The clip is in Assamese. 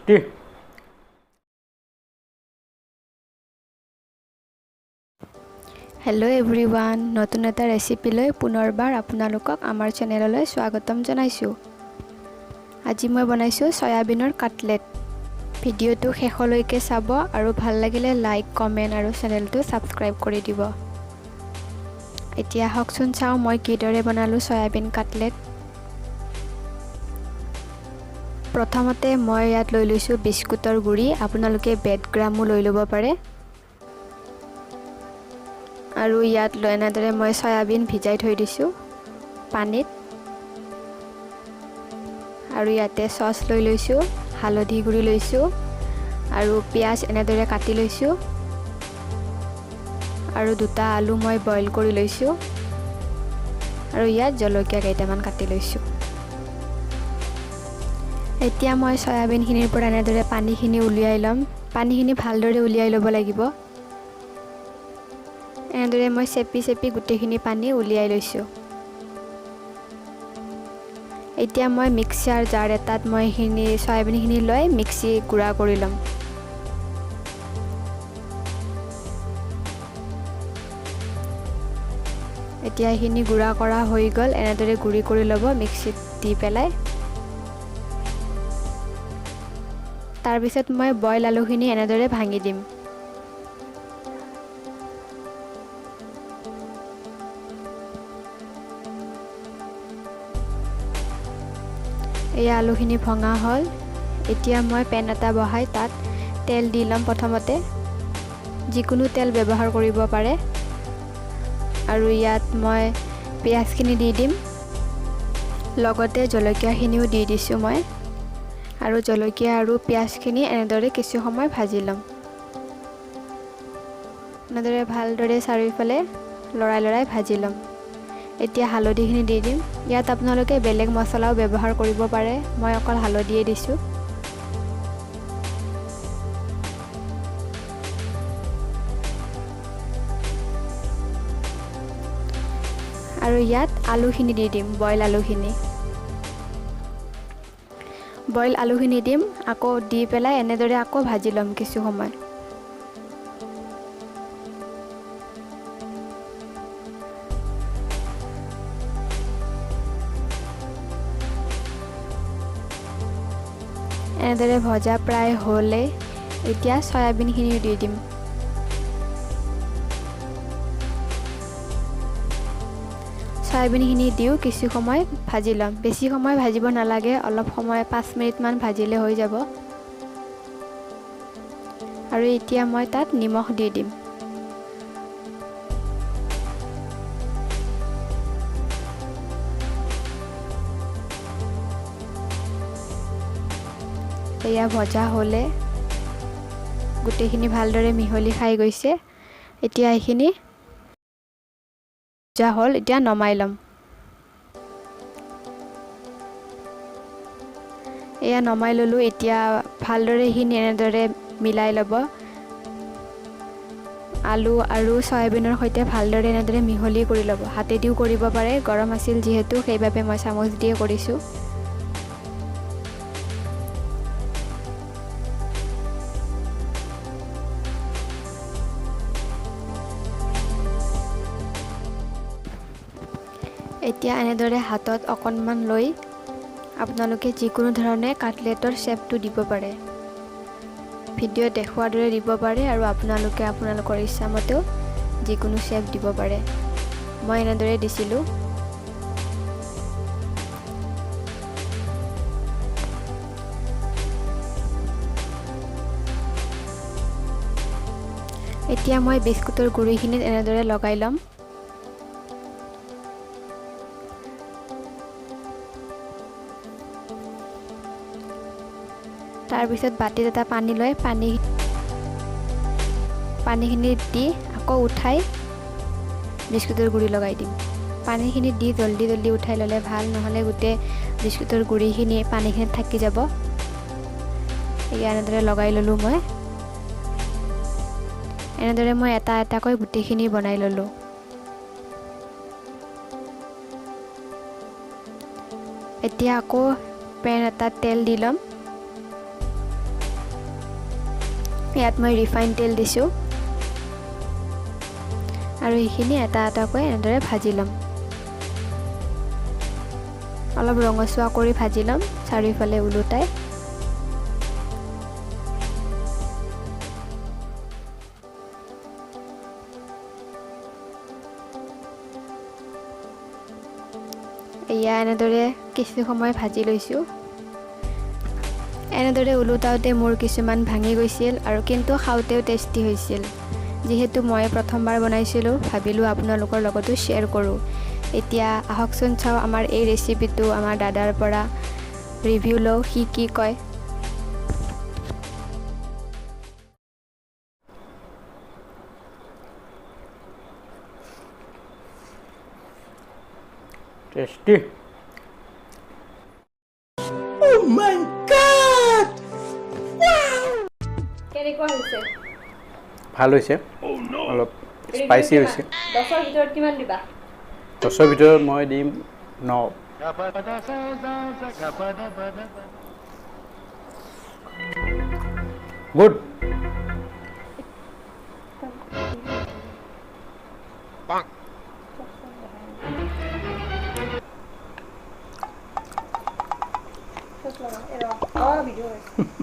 টেষ্টি। হেল্ল' এভৰিৱান, নতুন এটা ৰেচিপিলৈ পুনৰবাৰ আপোনালোকক আমাৰ চেনেললৈ স্বাগতম জনাইছোঁ। আজি মই বনাইছোঁ চয়াবিনৰ কাটলেট। ভিডিঅ'টো শেষলৈকে চাব আৰু ভাল লাগিলে লাইক, কমেণ্ট আৰু চেনেলটো ছাবস্ক্ৰাইব কৰি দিব। এতিয়া আহকচোন চাওঁ মই কিদৰে বনালোঁ চয়াবিন কাটলেট। প্ৰথমতে মই ইয়াত লৈ লৈছোঁ বিস্কুটৰ গুড়ি, আপোনালোকে বেডগ্ৰামো লৈ ল'ব পাৰে। আৰু ইয়াত এনেদৰে মই চয়াবিন ভিজাই থৈ দিছোঁ পানীত। আৰু ইয়াতে চচ লৈ লৈছোঁ, হালধি গুড়ি লৈছোঁ আৰু পিঁয়াজ এনেদৰে কাটি লৈছোঁ আৰু দুটা আলু মই বইল কৰি লৈছোঁ আৰু ইয়াত জলকীয়া কেইটামান কাটি লৈছোঁ। এতিয়া মই চয়াবিনখিনিৰ পৰা এনেদৰে পানীখিনি উলিয়াই ল'ম। পানীখিনি ভালদৰে উলিয়াই ল'ব লাগিব। এনেদৰে মই চেপি চেপি গোটেইখিনি পানী উলিয়াই লৈছোঁ। এতিয়া মই মিক্সাৰ জাৰ এটাত মই চয়াবিনখিনি লৈ মিক্সি গুড়া কৰি ল'ম। এতিয়া এইখিনি গুড়া কৰা হৈ গ'ল। এনেদৰে গুড়ি কৰি ল'ব মিক্সিত দি পেলাই। তাৰপিছত মই বইল আলুখিনি এনেদৰে ভাঙি দিম। এই আলুখিনি ভঙা হ'ল। এতিয়া মই পেন এটা বহাই তাত তেল দি ল'ম। প্ৰথমতে যিকোনো তেল ব্যৱহাৰ কৰিব পাৰে। আৰু ইয়াত মই পিঁয়াজখিনি দি দিম, লগতে জলকীয়াখিনিও দি দিছোঁ মই। আৰু জলকীয়া আৰু পিঁয়াজখিনি এনেদৰে কিছু সময় ভাজি ল'ম। এনেদৰে ভালদৰে চাৰিওফালে লৰাই লৰাই ভাজি ল'ম। এতিয়া হালধিখিনি দি দিম। ইয়াত আপোনালোকে বেলেগ মছলাও ব্যৱহাৰ কৰিব পাৰে, মই অকল হালধিয়ে দিছোঁ। আৰু ইয়াত আলুখিনি দি দিম, বইল আলুখিনি। বইল আলুখিনি দিম, আকৌ দি পেলাই এনেদৰে আকৌ ভাজি ল'ম কিছু সময়। এনেদৰে ভজা প্ৰায় হ'লে এতিয়া চয়াবিনখিনিও দি দিম। চয়াবিনখিনি দিও কিছু সময় ভাজি ল'ম। বেছি সময় ভাজিব নালাগে, অলপ সময় 5 মিনিটমান ভাজিলে হৈ যাব। আৰু এতিয়া মই তাত নিমখ দি দিম। এয়া ভজা হ'লে গোটেইখিনি ভালদৰে মিহলি খাই গৈছে। এতিয়া এইখিনি ভজা হ'ল, এতিয়া নমাই ল'ম। এয়া নমাই ল'লোঁ। এতিয়া ভালদৰে এইখিনি এনেদৰে মিলাই ল'ব। আলু আৰু চয়াবিনৰ সৈতে ভালদৰে এনেদৰে মিহলি কৰি ল'ব। হাতেদিও কৰিব পাৰে, গৰম আছিল যিহেতু সেইবাবে মই চামুচ দিয়ে কৰিছোঁ। এতিয়া এনেদৰে হাতত অকণমান লৈ আপোনালোকে যিকোনো ধৰণে কাটলেটৰ শ্বেপটো দিব পাৰে। ভিডিঅ'ত দেখুওৱাৰ দৰে দিব পাৰে আৰু আপোনালোকে আপোনালোকৰ ইচ্ছামতেও যিকোনো শ্বেপ দিব পাৰে। মই এনেদৰে দিছিলোঁ। এতিয়া মই বিস্কুটৰ গুড়িখিনিত এনেদৰে লগাই ল'ম। তাৰপিছত বাতিত এটা পানী লৈ পানীখিনি দি আকৌ উঠাই বিস্কুটৰ গুড়ি লগাই দিম। পানীখিনি দি জলদি জলদি উঠাই ল'লে ভাল, নহ'লে গোটেই বিস্কুটৰ গুড়িখিনি পানীখিনিত থাকি যাব। এনেদৰে লগাই ল'লোঁ মই। এনেদৰে মই এটা এটাকৈ গোটেইখিনি বনাই ল'লোঁ। এতিয়া আকৌ পেন এটাত তেল দি ল'ম। ইয়াত মই ৰিফাইন তেল দিছোঁ আৰু এইখিনি এটা এটাকৈ এনেদৰে ভাজি ল'ম অলপ ৰঙচুৱা কৰি ভাজি ল'ম চাৰিওফালে ওলোটাই এয়া এনেদৰে কিছু সময় ভাজি লৈছোঁ এনেদৰে ওলোটাওতে মোৰ কিছুমান ভাঙি গৈছিল আৰু কিন্তু খাওঁতেও টেষ্টি হৈছিল যিহেতু মই প্ৰথমবাৰ বনাইছিলোঁ ভাবিলোঁ আপোনালোকৰ লগতো শ্বেয়াৰ কৰোঁ এতিয়া আহকচোন চাওঁ আমাৰ এই ৰেচিপিটো আমাৰ দাদাৰ পৰা ৰিভিউ লওঁ সি কি কয় টেষ্টি Oh my god! কেনেকুৱা হৈছে ভাল হৈছে অলপ স্পাইচি হৈছে 10ৰ ভিতৰত কিমান দিবা 10ৰ ভিতৰত মই দিম 9 গুড ভিডিঅ'